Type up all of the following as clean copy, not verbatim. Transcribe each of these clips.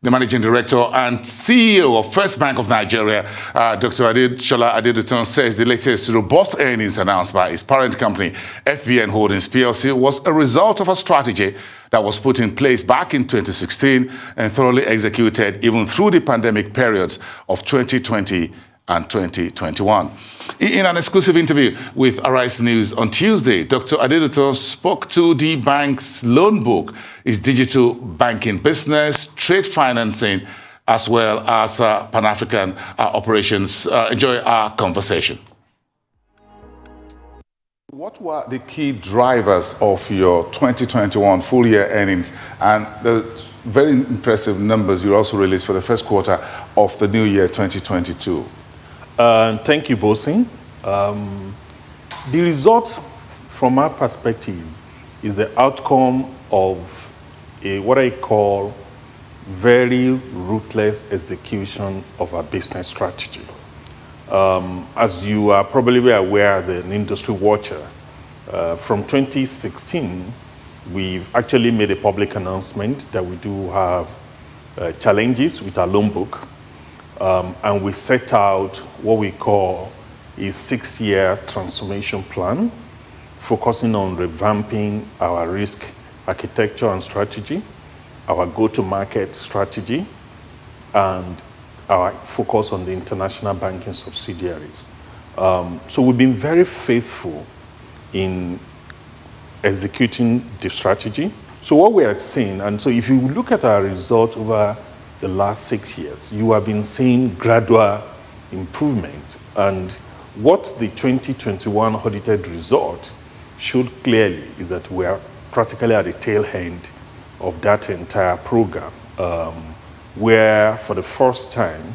The Managing Director and CEO of First Bank of Nigeria, Dr. Adesola Adeduntan, says the latest robust earnings announced by his parent company, FBN Holdings PLC, was a result of a strategy that was put in place back in 2016 and thoroughly executed even through the pandemic periods of 2020 and 2021. In an exclusive interview with Arise News on Tuesday, Dr. Adeduntan spoke to the bank's loan book, its digital banking business, trade financing, as well as Pan-African operations. Enjoy our conversation. What were the key drivers of your 2021 full-year earnings and the very impressive numbers you also released for the first quarter of the new year 2022? Thank you, Bosin. The result, from our perspective, is the outcome of what I call very ruthless execution of our business strategy. As you are probably aware as an industry watcher, from 2016, we've actually made a public announcement that we do have challenges with our loan book. And we set out what we call a 6-year transformation plan, focusing on revamping our risk architecture and strategy, our go-to-market strategy, and our focus on the international banking subsidiaries. So we've been very faithful in executing the strategy. So what we are seeing, and so if you look at our result over the last 6 years, you have been seeing gradual improvement. And what the 2021 audited result showed clearly is that we are practically at the tail end of that entire program, where for the first time,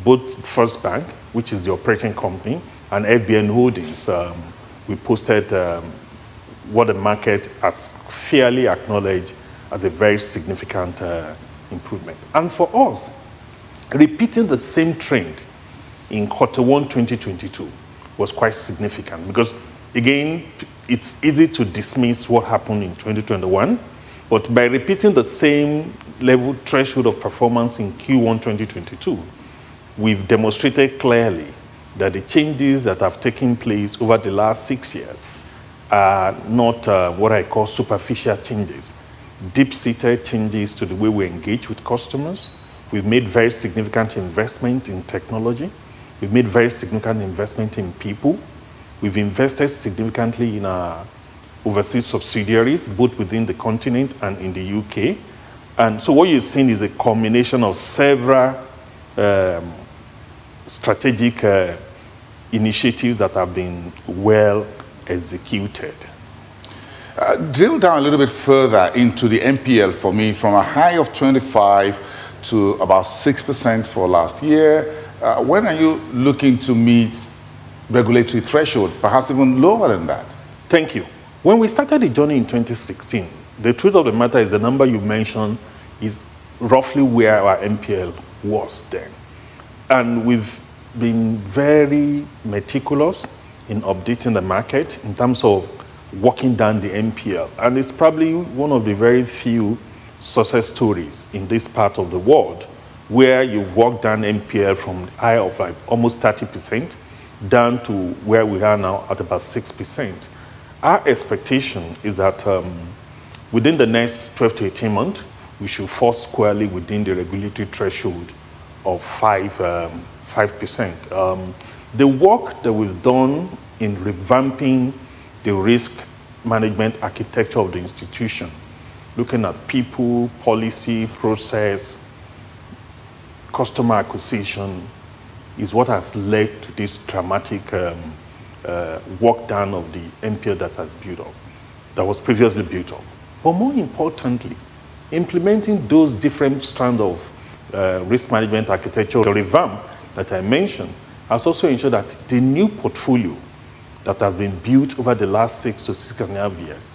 both First Bank, which is the operating company, and FBN Holdings, we posted what the market has fairly acknowledged as a very significant improvement. And for us, repeating the same trend in Q1 2022 was quite significant because, again, it's easy to dismiss what happened in 2021, but by repeating the same level threshold of performance in Q1 2022, we've demonstrated clearly that the changes that have taken place over the last 6 years are not what I call superficial changes. Deep-seated changes to the way we engage with customers. We've made very significant investment in technology. We've made very significant investment in people. We've invested significantly in our overseas subsidiaries, both within the continent and in the UK. And so what you're seeing is a combination of several strategic initiatives that have been well executed. Drill down a little bit further into the NPL for me, from a high of 25 to about 6% for last year. When are you looking to meet regulatory threshold, perhaps even lower than that? Thank you. When we started the journey in 2016, the truth of the matter is the number you mentioned is roughly where our NPL was then. And we've been very meticulous in updating the market in terms of walking down the NPL. And it's probably one of the very few success stories in this part of the world where you've walked down NPL from the high of like almost 30% down to where we are now at about 6%. Our expectation is that within the next 12 to 18 months, we should fall squarely within the regulatory threshold of 5%. The work that we've done in revamping the risk management architecture of the institution, looking at people, policy, process, customer acquisition, is what has led to this dramatic walk down of the NPL that has built up, that was previously built up. But more importantly, implementing those different strands of risk management architecture, the revamp that I mentioned, has also ensured that the new portfolio that has been built over the last 6 to 6.5 years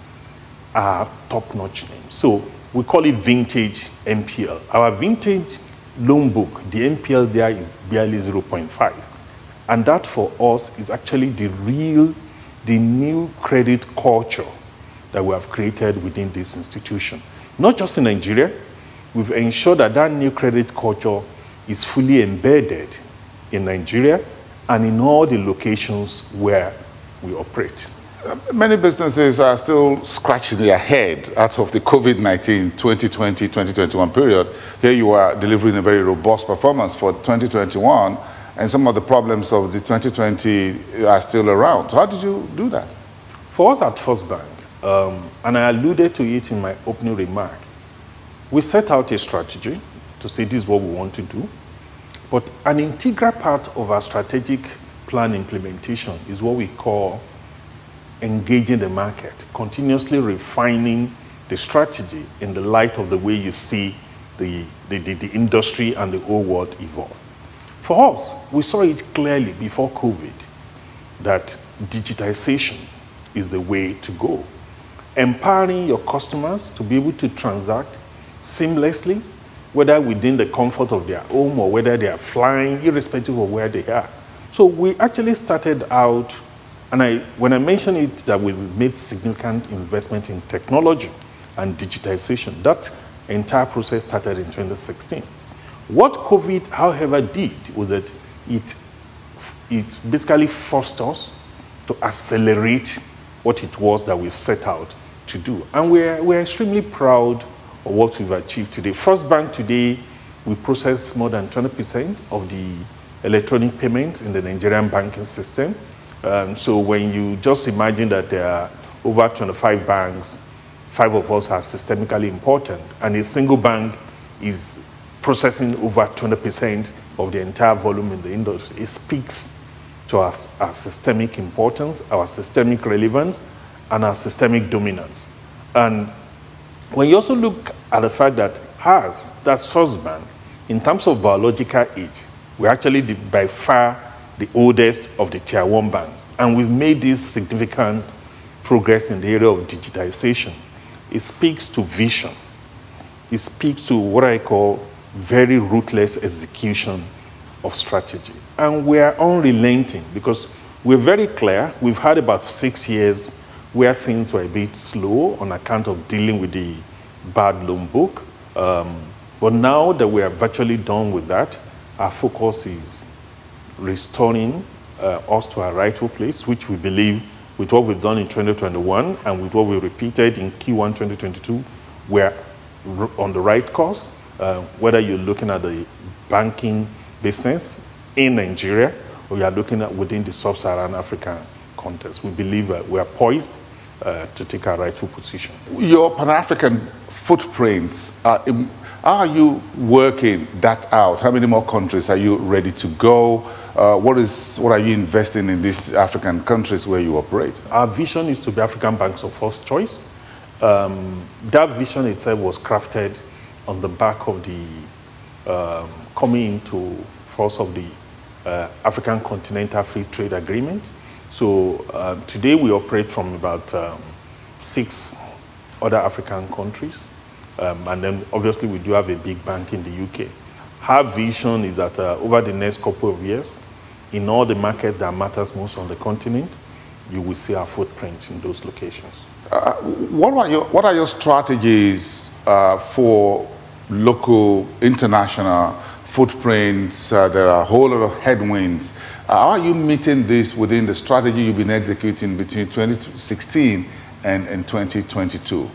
are top-notch names. So we call it vintage NPL. Our vintage loan book, the NPL there is barely 0.5. And that for us is actually the new credit culture that we have created within this institution. Not just in Nigeria, we've ensured that that new credit culture is fully embedded in Nigeria and in all the locations where we operate. Many businesses are still scratching their head out of the COVID-19 2020-2021 period. Here you are delivering a very robust performance for 2021, and some of the problems of the 2020 are still around. So how did you do that? For us at First Bank, and I alluded to it in my opening remark, we set out a strategy to say this is what we want to do, but an integral part of our strategic plan implementation is what we call engaging the market, continuously refining the strategy in the light of the way you see the industry and the whole world evolve. For us, we saw it clearly before COVID that digitization is the way to go. Empowering your customers to be able to transact seamlessly, whether within the comfort of their home or whether they are flying, irrespective of where they are. So we actually started out, and when I mentioned it that we made significant investment in technology and digitization, that entire process started in 2016. What COVID, however, did was that it basically forced us to accelerate what it was that we set out to do. And we're extremely proud of what we've achieved today. First Bank today, we process more than 20% of the electronic payments in the Nigerian banking system. So when you just imagine that there are over 25 banks, 5 of us are systemically important, and a single bank is processing over 20% of the entire volume in the industry, it speaks to our systemic importance, our systemic relevance, and our systemic dominance. And when you also look at the fact that that's First Bank, in terms of biological age, we're actually by far the oldest of the Tier 1 banks. And we've made this significant progress in the area of digitization. It speaks to vision. It speaks to what I call very ruthless execution of strategy. And we are unrelenting because we're very clear. We've had about 6 years where things were a bit slow on account of dealing with the bad loan book. But now that we are virtually done with that, our focus is restoring us to our rightful place, which we believe with what we've done in 2021 and with what we repeated in Q1 2022, we're on the right course. Whether you're looking at the banking business in Nigeria or you're looking at within the sub-Saharan African context, we believe we are poised to take our rightful position. Your Pan-African footprints, how are you working that out? How many more countries are you ready to go? What are you investing in these African countries where you operate? Our vision is to be African banks of first choice. That vision itself was crafted on the back of the coming into force of the African Continental Free Trade Agreement. So today we operate from about 6 other African countries. And then obviously we do have a big bank in the UK. Our vision is that over the next couple of years, in all the markets that matters most on the continent, you will see our footprint in those locations. What are your strategies for local, international footprints? There are a whole lot of headwinds. How are you meeting this within the strategy you've been executing between 2016 and 2022?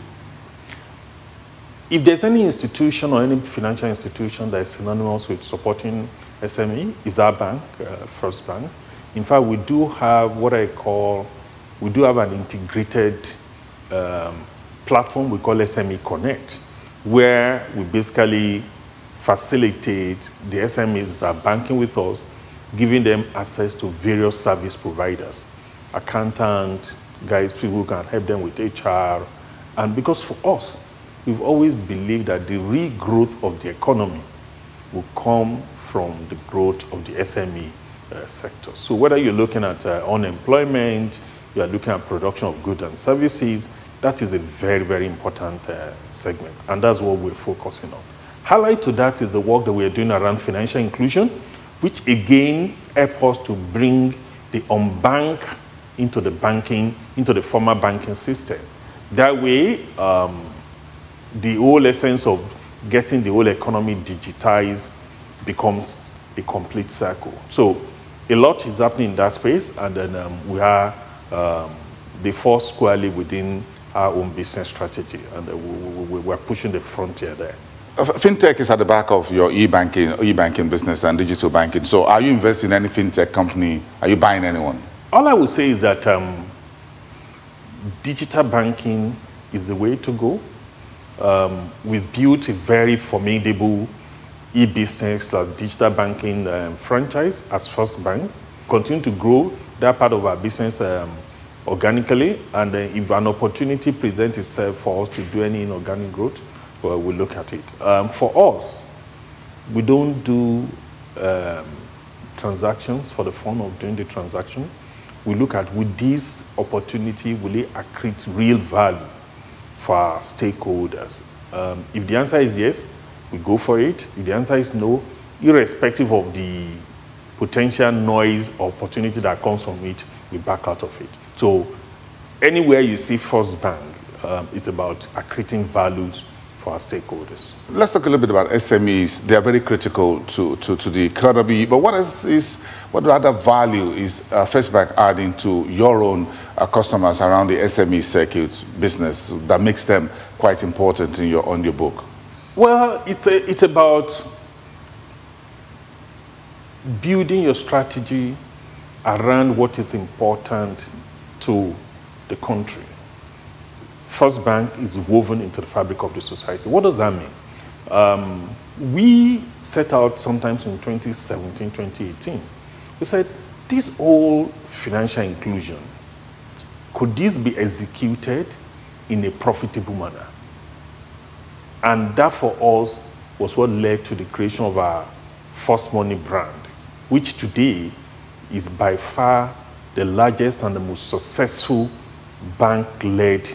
If there's any institution or any financial institution that is synonymous with supporting SME, is our bank, First Bank. In fact, we do have an integrated platform we call SME Connect, where we basically facilitate the SMEs that are banking with us, giving them access to various service providers, accountants, guys, people who can help them with HR. And because for us, we've always believed that the real growth of the economy will come from the growth of the SME sector. So whether you're looking at unemployment, you're looking at production of goods and services, that is a very, very important segment. And that's what we're focusing on. Highlight to that is the work that we're doing around financial inclusion, which again help us to bring the unbanked into the formal banking system. That way, the whole essence of getting the whole economy digitized becomes a complete circle. So a lot is happening in that space, and then we are the force squarely within our own business strategy, and we're pushing the frontier there. Fintech is at the back of your e-banking business and digital banking. So are you investing in any fintech company? Are you buying anyone? All I would say is that digital banking is the way to go. We've built a very formidable e-business / digital banking franchise as First Bank. Continue to grow that part of our business organically, and if an opportunity presents itself for us to do any inorganic growth, well, we'll look at it. For us, we don't do transactions for the fun of doing the transaction. We look at, with this opportunity, will it accrete real value for our stakeholders? If the answer is yes, we go for it. If the answer is no, irrespective of the potential noise or opportunity that comes from it, we back out of it. So anywhere you see First Bank, it's about accreting values for our stakeholders. Let's talk a little bit about SMEs. They are very critical to the economy, but what other value is First Bank adding to your own customers around the SME circuit business that makes them quite important on your book? Well, it's about building your strategy around what is important to the country. First Bank is woven into the fabric of the society. What does that mean? We set out sometimes in 2017, 2018. We said, this whole financial inclusion, could this be executed in a profitable manner? And that for us was what led to the creation of our First Money brand, which today is by far the largest and the most successful bank-led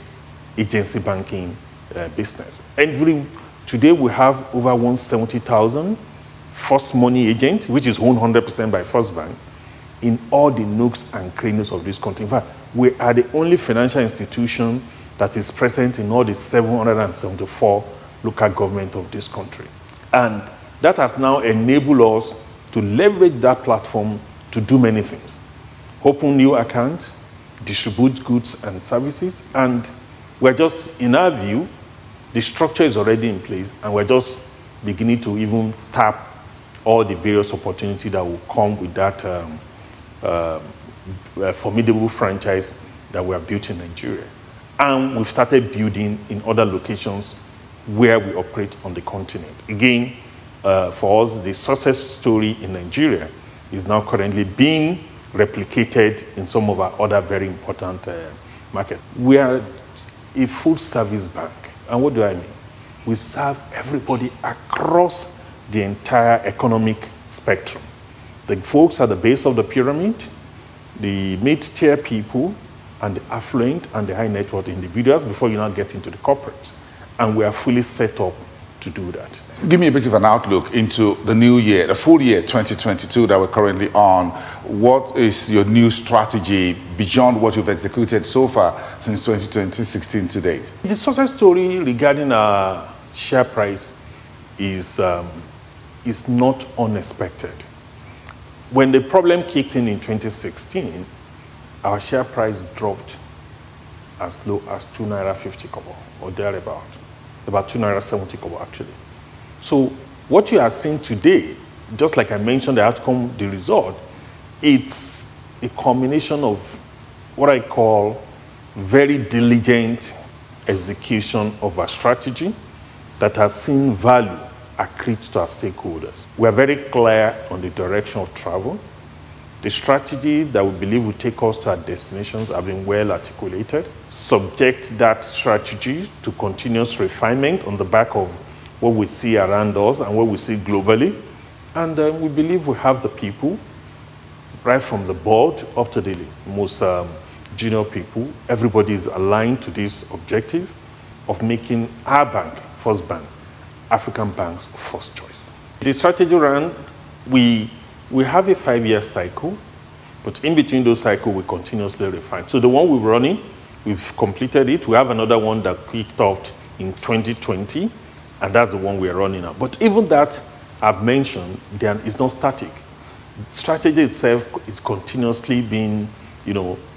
agency banking business. Today we have over 170,000 First Money agents, which is owned 100% by First Bank, in all the nooks and crannies of this country. In fact, we are the only financial institution that is present in all the 774 local government of this country. And that has now enabled us to leverage that platform to do many things. Open new accounts, distribute goods and services, and we're just, in our view, the structure is already in place, and we're just beginning to even tap all the various opportunities that will come with that formidable franchise that we have built in Nigeria. And we've started building in other locations where we operate on the continent. Again, for us, the success story in Nigeria is now currently being replicated in some of our other very important markets. We are a full service bank. And what do I mean? We serve everybody across the entire economic spectrum. The folks at the base of the pyramid, the mid-tier people, and the affluent and the high net worth individuals before you now get into the corporate. And we are fully set up to do that. Give me a bit of an outlook into the new year, the full year 2022 that we're currently on. What is your new strategy beyond what you've executed so far since 2016 to date? The success story regarding our share price is not unexpected. When the problem kicked in 2016, our share price dropped as low as 2.50 naira or thereabout, about 2.70 naira actually. So what you are seeing today, just like I mentioned, the outcome, the result, it's a combination of what I call very diligent execution of our strategy that has seen value accrete to our stakeholders. We are very clear on the direction of travel. The strategy that we believe will take us to our destinations have been well articulated. Subject that strategy to continuous refinement on the back of what we see around us and what we see globally. And we believe we have the people, right from the board up to the most junior people. Everybody is aligned to this objective of making our bank, First Bank, African bank's first choice. The strategy round, we have a 5-year cycle, but in between those cycles, we continuously refine. So the one we're running, we've completed it. We have another one that kicked off in 2020, And that's the one we're running now. But even that I've mentioned, it's not static. Strategy itself is continuously being,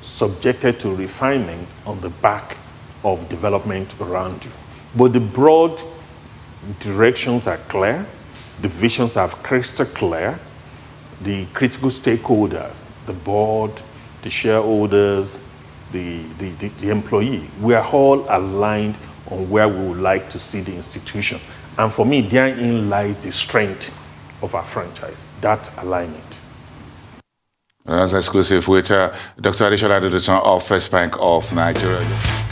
subjected to refinement on the back of development around you. But the broad directions are clear, the visions are crystal clear, the critical stakeholders, the board, the shareholders, the employee, we are all aligned on where we would like to see the institution. And for me, therein lies the strength of our franchise, that alignment. That's exclusive with Dr. Adesola Adeduntan of First Bank of Nigeria.